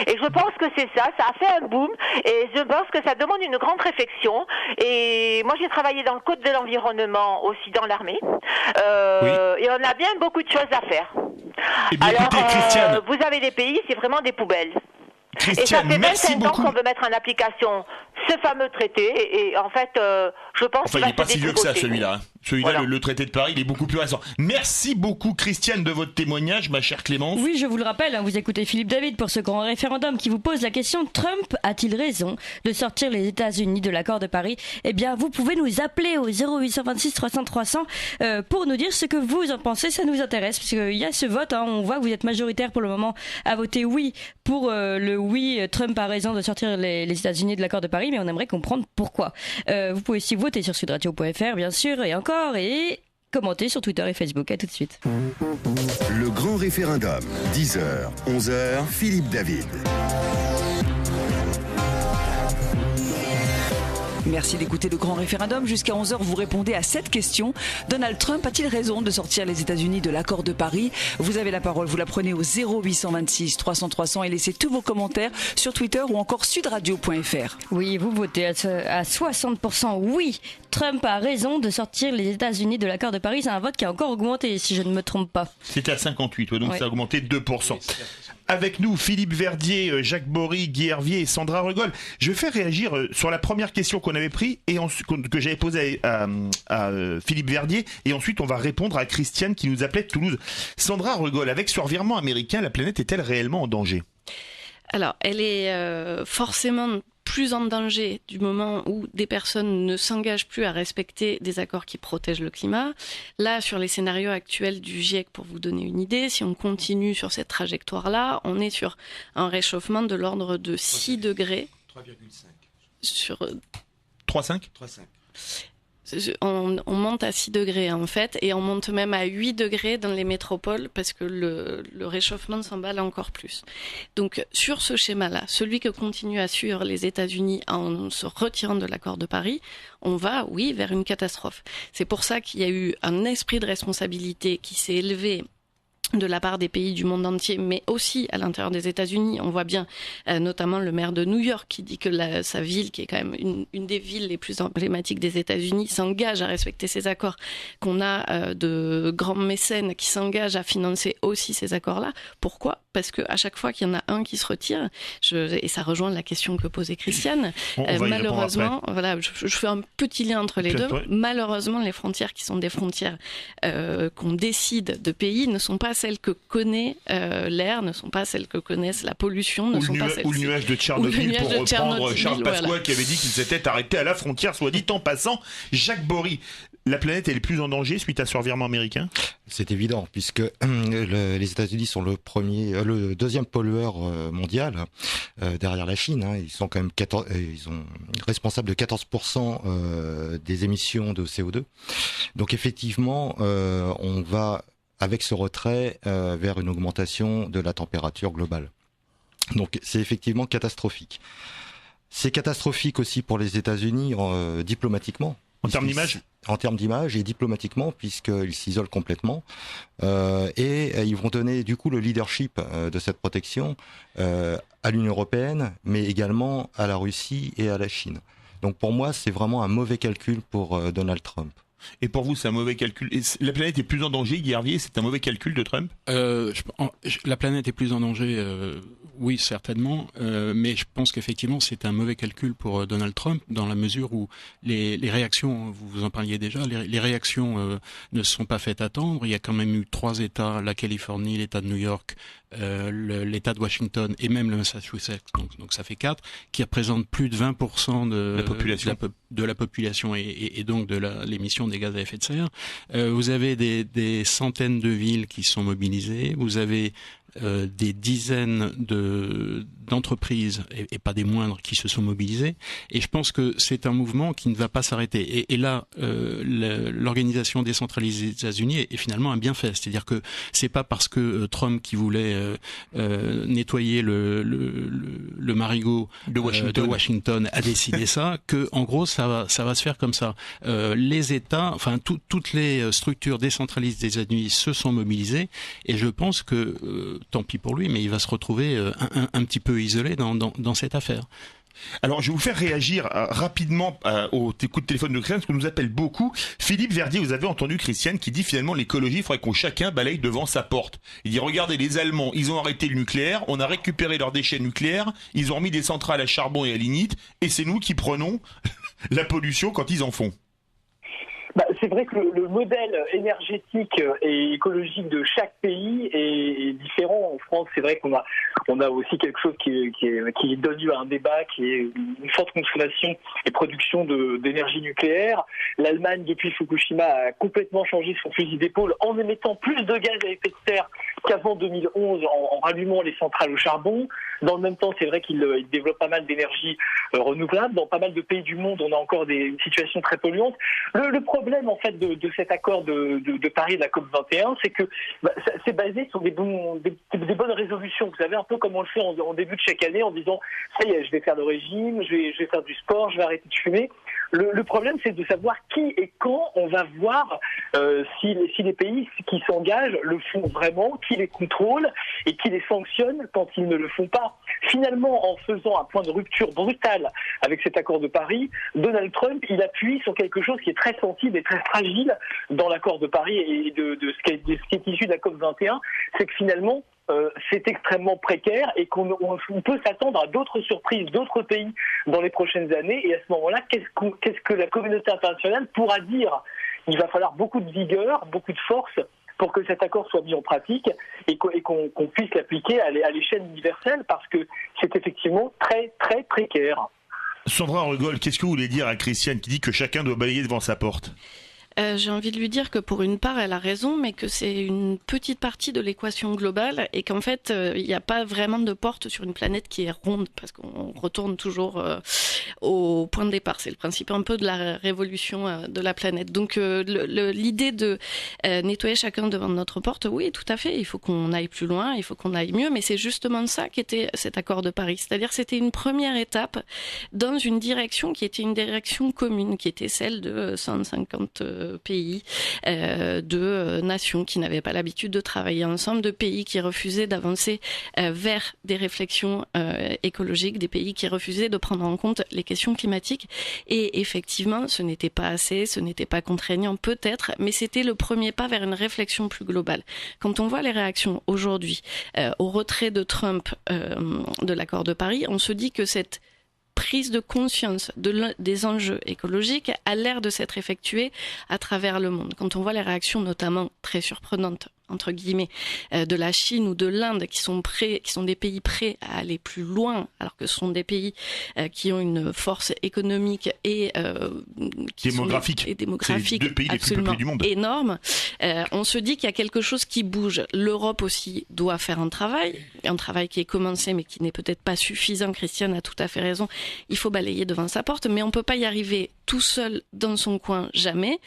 Et je pense que c'est ça a fait un boom, et je pense que ça demande une grande réflexion. Et moi j'ai travaillé dans le code de l'environnement aussi dans l'armée, et on a bien beaucoup de choses à faire. Eh bien, écoutez, Christiane, vous avez des pays, c'est vraiment des poubelles. Christiane, et ça fait merci 25 ans beaucoup. qu'on veut mettre en application ce fameux traité, et en fait, je pense qu'il il va n'est pas si vieux que ça, celui-là. Celui-là, voilà. le traité de Paris, il est beaucoup plus récent. Merci beaucoup, Christiane, de votre témoignage, ma chère Clémence. Oui, je vous le rappelle, vous écoutez Philippe David pour ce grand référendum qui vous pose la question: Trump a-t-il raison de sortir les États-Unis de l'accord de Paris? Eh bien, vous pouvez nous appeler au 0826 300 300 pour nous dire ce que vous en pensez. Ça nous intéresse, parce qu'il y a ce vote. On voit que vous êtes majoritaire pour le moment à voter oui pour le oui. Trump a raison de sortir les États-Unis de l'accord de Paris, mais on aimerait comprendre pourquoi. Vous pouvez aussi voter sur sudradio.fr, bien sûr, et encore, et commenter sur Twitter et Facebook. À tout de suite. Le grand référendum, 10h, 11h, Philippe David. Merci d'écouter le grand référendum. Jusqu'à 11h, vous répondez à cette question. Donald Trump a-t-il raison de sortir les États-Unis de l'accord de Paris? Vous avez la parole, vous la prenez au 0826 300 300 et laissez tous vos commentaires sur Twitter ou encore sudradio.fr. Oui, vous votez à 60% oui. Trump a raison de sortir les États-Unis de l'accord de Paris. C'est un vote qui a encore augmenté, si je ne me trompe pas. C'était à 58, donc ouais. ça a augmenté de 2%. Avec nous, Philippe Verdier, Jacques Bory, Guy Hervier et Sandra Regol. Je vais faire réagir sur la première question qu'on avait prise et que j'avais posée à Philippe Verdier, et ensuite on va répondre à Christiane qui nous appelait de Toulouse. Sandra Regol, avec ce revirement américain, la planète est-elle réellement en danger ? Alors, elle est forcément plus en danger du moment où des personnes ne s'engagent plus à respecter des accords qui protègent le climat. Là, sur les scénarios actuels du GIEC, pour vous donner une idée, si on continue sur cette trajectoire-là, on est sur un réchauffement de l'ordre de 6 degrés. 3,5. Sur 3,5 ? 3,5. On monte à 6 degrés en fait, et on monte même à 8 degrés dans les métropoles parce que le réchauffement s'emballe encore plus. Donc sur ce schéma-là, celui que continuent à suivre les États-Unis en se retirant de l'accord de Paris, on va, oui, vers une catastrophe. C'est pour ça qu'il y a eu un esprit de responsabilité qui s'est élevé de la part des pays du monde entier, mais aussi à l'intérieur des États-Unis. On voit bien notamment le maire de New York qui dit que sa ville, qui est quand même une des villes les plus emblématiques des États-Unis, s'engage à respecter ces accords, qu'on a de grands mécènes qui s'engagent à financer aussi ces accords-là. Pourquoi ? Parce que à chaque fois qu'il y en a un qui se retire, et ça rejoint la question que posait Christiane, malheureusement, voilà, je fais un petit lien entre les deux. Malheureusement, les frontières qui sont des frontières qu'on décide de pays ne sont pas celles que connaît l'air, ne sont pas celles que connaissent la pollution, ne sont pas celles. Ou le nuage de Tchernobyl, pour reprendre Charles Pasqua qui avait dit qu'il s'était arrêté à la frontière, soit dit en passant. Jacques Bory, la planète est plus en danger suite à ce revirement américain ? C'est évident, puisque les États-Unis sont le deuxième pollueur mondial derrière la Chine. Ils sont quand même responsables de 14% des émissions de CO2. Donc effectivement, on va avec ce retrait vers une augmentation de la température globale. Donc c'est effectivement catastrophique. C'est catastrophique aussi pour les États-Unis diplomatiquement. En termes d'image ? En termes d'image et diplomatiquement, puisqu'ils s'isolent complètement. Et ils vont donner du coup le leadership de cette protection à l'Union européenne, mais également à la Russie et à la Chine. Donc pour moi, c'est vraiment un mauvais calcul pour Donald Trump. Et pour vous, c'est un mauvais calcul. La planète est plus en danger, Guy Hervier, c'est un mauvais calcul de Trump ? La planète est plus en danger, oui, certainement. Mais je pense qu'effectivement, c'est un mauvais calcul pour Donald Trump, dans la mesure où les réactions, vous en parliez déjà, les réactions ne se sont pas faites attendre. Il y a quand même eu 3 États, la Californie, l'État de New York, l'État de Washington et même le Massachusetts, donc ça fait 4, qui représentent plus de 20% de la population et donc de l'émission des gaz à effet de serre. Vous avez des centaines de villes qui sont mobilisées, vous avez des dizaines d'entreprises et pas des moindres qui se sont mobilisées, et je pense que c'est un mouvement qui ne va pas s'arrêter. Et là, l'organisation décentralisée des États-Unis est finalement un bienfait, c'est-à-dire que c'est pas parce que Trump qui voulait nettoyer le marigot de Washington a décidé ça que en gros ça va se faire comme ça. Les États, enfin toutes les structures décentralisées des États-Unis se sont mobilisées, et je pense que tant pis pour lui, mais il va se retrouver un petit peu isolé dans cette affaire. Alors, je vais vous faire réagir rapidement au coup de téléphone de Christiane, parce qu'on nous appelle beaucoup. Philippe Verdier, vous avez entendu Christiane qui dit finalement l'écologie, il faudrait qu'on chacun balaye devant sa porte. Il dit, regardez, les Allemands, ils ont arrêté le nucléaire, on a récupéré leurs déchets nucléaires, ils ont remis des centrales à charbon et à lignite, et c'est nous qui prenons la pollution quand ils en font. C'est vrai que le modèle énergétique et écologique de chaque pays est différent. En France, c'est vrai qu'on a aussi quelque chose qui donne lieu à un débat, qui est une forte consommation et production d'énergie nucléaire. L'Allemagne, depuis Fukushima, a complètement changé son fusil d'épaule en émettant plus de gaz à effet de serre qu'avant 2011 en rallumant les centrales au charbon. Dans le même temps, c'est vrai qu'il développe pas mal d'énergie renouvelable. Dans pas mal de pays du monde, on a encore une situation très polluante. Le problème, en fait, de cet accord de Paris, de la COP21, c'est que c'est basé sur des bonnes résolutions. Vous savez, un peu comme on le fait en début de chaque année, en disant « ça y est, je vais faire le régime, je vais faire du sport, je vais arrêter de fumer ». Le problème, c'est de savoir qui et quand on va voir si les pays qui s'engagent le font vraiment, qui les contrôle et qui les sanctionne quand ils ne le font pas. Finalement, en faisant un point de rupture brutal avec cet accord de Paris, Donald Trump, il appuie sur quelque chose qui est très sensible et très fragile dans l'accord de Paris et de ce qui est issu de la COP21, c'est que finalement, c'est extrêmement précaire et qu'on peut s'attendre à d'autres surprises, d'autres pays dans les prochaines années. Et à ce moment-là, qu'est-ce que la communauté internationale pourra dire ? Il va falloir beaucoup de vigueur, beaucoup de force pour que cet accord soit mis en pratique et qu'on puisse l'appliquer à l'échelle universelle, parce que c'est effectivement très, très précaire. Sandra Regol, qu'est-ce que vous voulez dire à Christiane qui dit que chacun doit balayer devant sa porte ? J'ai envie de lui dire que pour une part, elle a raison, mais que c'est une petite partie de l'équation globale et qu'en fait, il n'y a pas vraiment de porte sur une planète qui est ronde, parce qu'on retourne toujours au point de départ. C'est le principe un peu de la révolution de la planète. Donc l'idée de nettoyer chacun devant notre porte, oui, tout à fait, il faut qu'on aille plus loin, il faut qu'on aille mieux, mais c'est justement ça qu'était cet accord de Paris. C'est-à-dire c'était une première étape dans une direction qui était une direction commune, qui était celle de 150 pays, de nations qui n'avaient pas l'habitude de travailler ensemble, de pays qui refusaient d'avancer vers des réflexions écologiques, des pays qui refusaient de prendre en compte les questions climatiques. Et effectivement, ce n'était pas assez, ce n'était pas contraignant peut-être, mais c'était le premier pas vers une réflexion plus globale. Quand on voit les réactions aujourd'hui au retrait de Trump de l'accord de Paris, on se dit que cette prise de conscience des enjeux écologiques a l'air de s'être effectuée à travers le monde. Quand on voit les réactions notamment très surprenantes, entre guillemets, de la Chine ou de l'Inde qui sont des pays prêts à aller plus loin, alors que ce sont des pays qui ont une force économique et démographique. Démographique deux pays absolument les plus peuplés du monde. Énorme. On se dit qu'il y a quelque chose qui bouge. L'Europe aussi doit faire un travail qui est commencé mais qui n'est peut-être pas suffisant. Christiane a tout à fait raison. Il faut balayer devant sa porte, mais on peut pas y arriver tout seul dans son coin, jamais.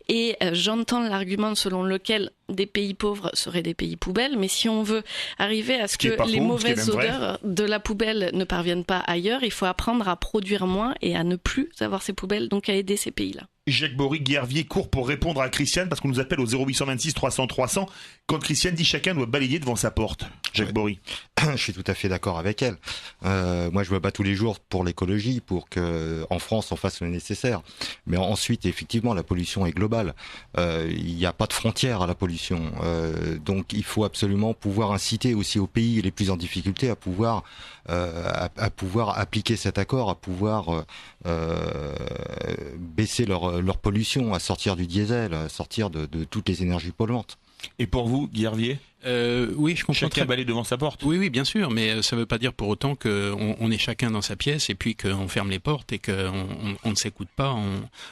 Et j'entends l'argument selon lequel des pays pauvres seraient des pays poubelles, mais si on veut arriver à ce que les mauvaises odeurs de la poubelle ne parviennent pas ailleurs, il faut apprendre à produire moins et à ne plus avoir ces poubelles, donc à aider ces pays-là. Jacques Bory, Guervier court pour répondre à Christiane parce qu'on nous appelle au 0826 300 300 quand Christiane dit chacun doit balayer devant sa porte. Jacques Bory. Je suis tout à fait d'accord avec elle. Moi, je me bats tous les jours pour l'écologie, pour que en France on fasse le nécessaire. Mais ensuite, effectivement, la pollution est globale. Il n'y a pas de frontière à la pollution. Donc, il faut absolument pouvoir inciter aussi aux pays les plus en difficulté à pouvoir appliquer cet accord, à pouvoir baisser leur pollution, à sortir du diesel, à sortir de toutes les énergies polluantes. Et pour vous, Guervier ? Oui, je comprends. Chacun balaye devant sa porte. Oui, bien sûr, mais ça ne veut pas dire pour autant qu'on est chacun dans sa pièce et puis qu'on ferme les portes et qu'on ne s'écoute pas,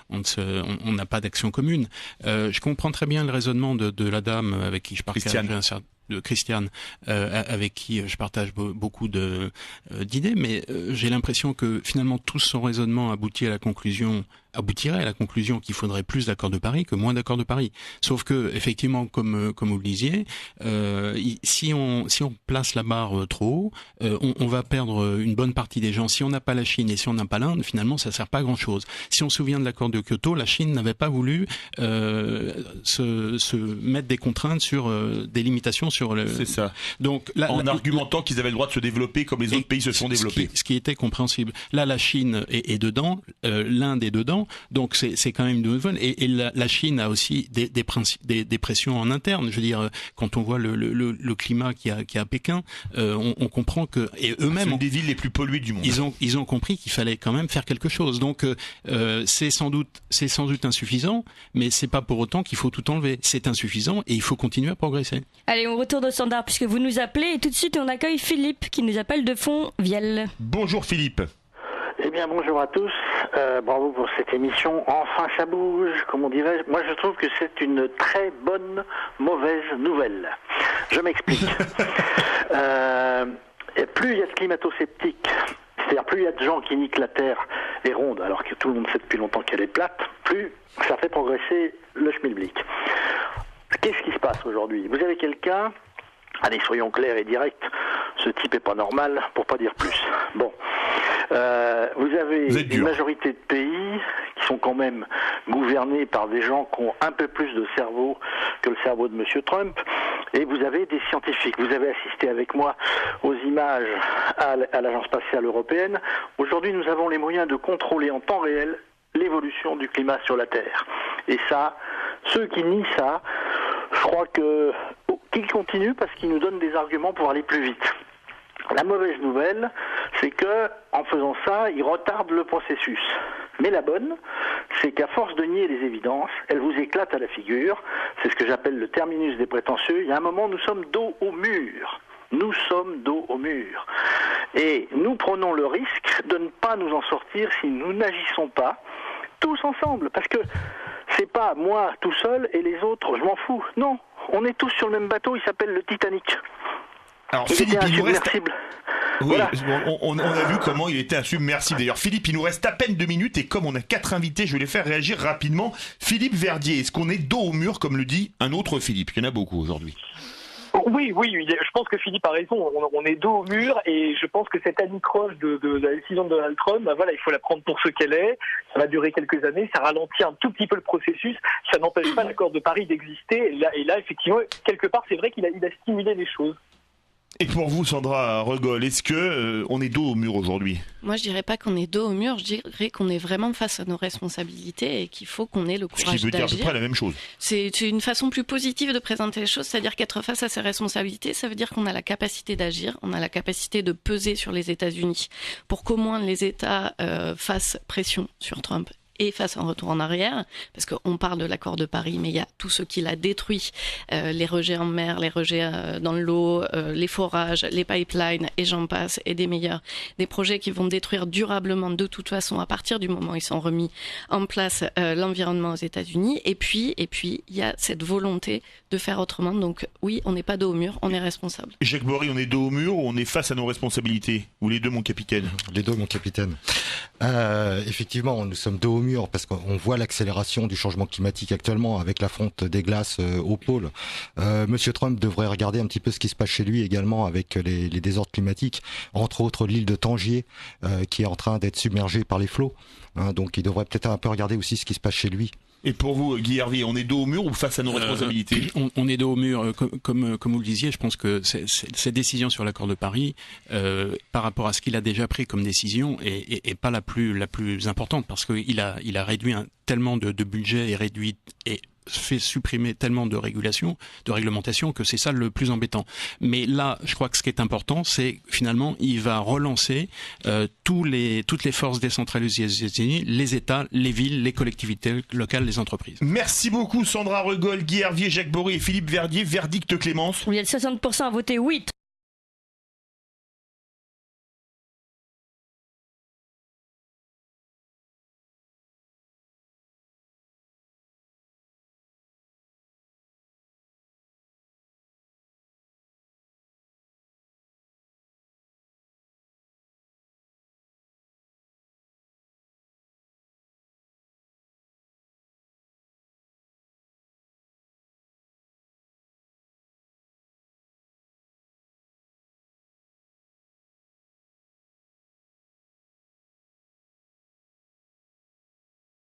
on n'a pas d'action commune. Je comprends très bien le raisonnement de la dame avec qui je partage de Christiane, avec qui je partage beaucoup d'idées, mais j'ai l'impression que finalement tout son raisonnement aboutirait à la conclusion qu'il faudrait plus d'accords de Paris que moins d'accords de Paris. Sauf que effectivement, comme vous le disiez, si on place la barre trop haut, on va perdre une bonne partie des gens. Si on n'a pas la Chine et si on n'a pas l'Inde, finalement ça sert pas à grand chose. Si on se souvient de l'accord de Kyoto, la Chine n'avait pas voulu se mettre des contraintes sur des limitations sur le. C'est ça. Donc là, en argumentant qu'ils avaient le droit de se développer comme les autres pays se sont développés. Ce qui était compréhensible. Là, la Chine est dedans, l'Inde est dedans, donc c'est quand même une nouvelle. Et la Chine a aussi des pressions en interne. Je veux dire, quand on voit le climat qu'il y a à Pékin, on comprend que et eux-mêmes, c'est une des villes les plus polluées du monde. Ils ont compris qu'il fallait quand même faire quelque chose. Donc c'est sans doute insuffisant, mais c'est pas pour autant qu'il faut tout enlever. C'est insuffisant et il faut continuer à progresser. Allez, on retourne au standard puisque vous nous appelez et tout de suite on accueille Philippe qui nous appelle de Fontvieille. Bonjour Philippe. Eh bien bonjour à tous, bravo pour cette émission, enfin ça bouge, comme on dirait. Moi je trouve que c'est une très bonne mauvaise nouvelle. Je m'explique. Plus il y a de climato-sceptiques, c'est-à-dire plus il y a de gens qui niquent la Terre est ronde alors que tout le monde sait depuis longtemps qu'elle est plate, plus ça fait progresser le schmilblick. Qu'est-ce qui se passe aujourd'hui ? Vous avez quelqu'un, allez soyons clairs et directs, ce type est pas normal, pour pas dire plus. Bon, vous avez une majorité de pays qui sont quand même gouvernés par des gens qui ont un peu plus de cerveau que le cerveau de M. Trump, et vous avez des scientifiques. Vous avez assisté avec moi aux images à l'Agence spatiale européenne. Aujourd'hui, nous avons les moyens de contrôler en temps réel l'évolution du climat sur la Terre. Et ça, ceux qui nient ça, je crois que qu'il continue parce qu'il nous donne des arguments pour aller plus vite. La mauvaise nouvelle, c'est que en faisant ça, il retarde le processus. Mais la bonne, c'est qu'à force de nier les évidences, elle vous éclate à la figure. C'est ce que j'appelle le terminus des prétentieux. Il y a un moment, nous sommes dos au mur. Nous sommes dos au mur. Et nous prenons le risque de ne pas nous en sortir si nous n'agissons pas tous ensemble. Parce que c'est pas moi tout seul et les autres, je m'en fous. Non, on est tous sur le même bateau, il s'appelle le Titanic. Alors Philippe, il nous reste... Oui, voilà. on a vu comment il était insubmersible. D'ailleurs, Philippe, il nous reste à peine 2 minutes et comme on a 4 invités, je vais les faire réagir rapidement. Philippe Verdier, est-ce qu'on est dos au mur, comme le dit un autre Philippe? Il y en a beaucoup aujourd'hui. Oui, je pense que Philippe a raison. On est dos au mur et je pense que cette anicroche de la décision de Donald Trump, il faut la prendre pour ce qu'elle est. Ça va durer quelques années, ça ralentit un tout petit peu le processus. Ça n'empêche pas l'accord de Paris d'exister. Et là, effectivement, quelque part, c'est vrai qu'il a stimulé les choses. Et pour vous, Sandra Regol, est-ce que on est dos au mur aujourd'hui? Moi, je dirais pas qu'on est dos au mur, je dirais qu'on est vraiment face à nos responsabilités et qu'il faut qu'on ait le courage d'agir. Ce qui veut dire à peu près la même chose. C'est une façon plus positive de présenter les choses, c'est-à-dire qu'être face à ses responsabilités, ça veut dire qu'on a la capacité d'agir, on a la capacité de peser sur les États-Unis pour qu'au moins les États fassent pression sur Trump et fasse un retour en arrière, parce qu'on parle de l'accord de Paris, mais il y a tout ce qu'il a détruit, les rejets en mer, les rejets dans l'eau, les forages, les pipelines, et j'en passe, et des meilleurs, des projets qui vont détruire durablement de toute façon à partir du moment où ils sont remis en place l'environnement aux États-Unis, et puis il y a cette volonté de faire autrement, donc oui, on n'est pas dos au mur, on est responsable. Jacques Bory, on est dos au mur ou on est face à nos responsabilités? Ou les deux, mon capitaine? Les deux, mon capitaine. Effectivement, nous sommes dos au mur parce qu'on voit l'accélération du changement climatique actuellement avec la fonte des glaces au pôle. Monsieur Trump devrait regarder un petit peu ce qui se passe chez lui également avec les désordres climatiques, entre autres l'île de Tangier qui est en train d'être submergée par les flots. Donc il devrait peut-être un peu regarder aussi ce qui se passe chez lui. Et pour vous, Guy Hervier, on est dos au mur ou face à nos responsabilités? On est dos au mur, comme vous le disiez. Je pense que cette décision sur l'accord de Paris, par rapport à ce qu'il a déjà pris comme décision, est pas la plus importante, parce qu'il a réduit tellement de budget et fait supprimer tellement de réglementation que c'est ça le plus embêtant. Mais là, je crois que ce qui est important, c'est finalement, il va relancer toutes les forces décentralisées des États-Unis, les États, les villes, les collectivités locales, les entreprises. Merci beaucoup Sandra Regol, Guy Hervier, Jacques Bory et Philippe Verdier. Verdict, Clémence? Il y a 60% à voter oui.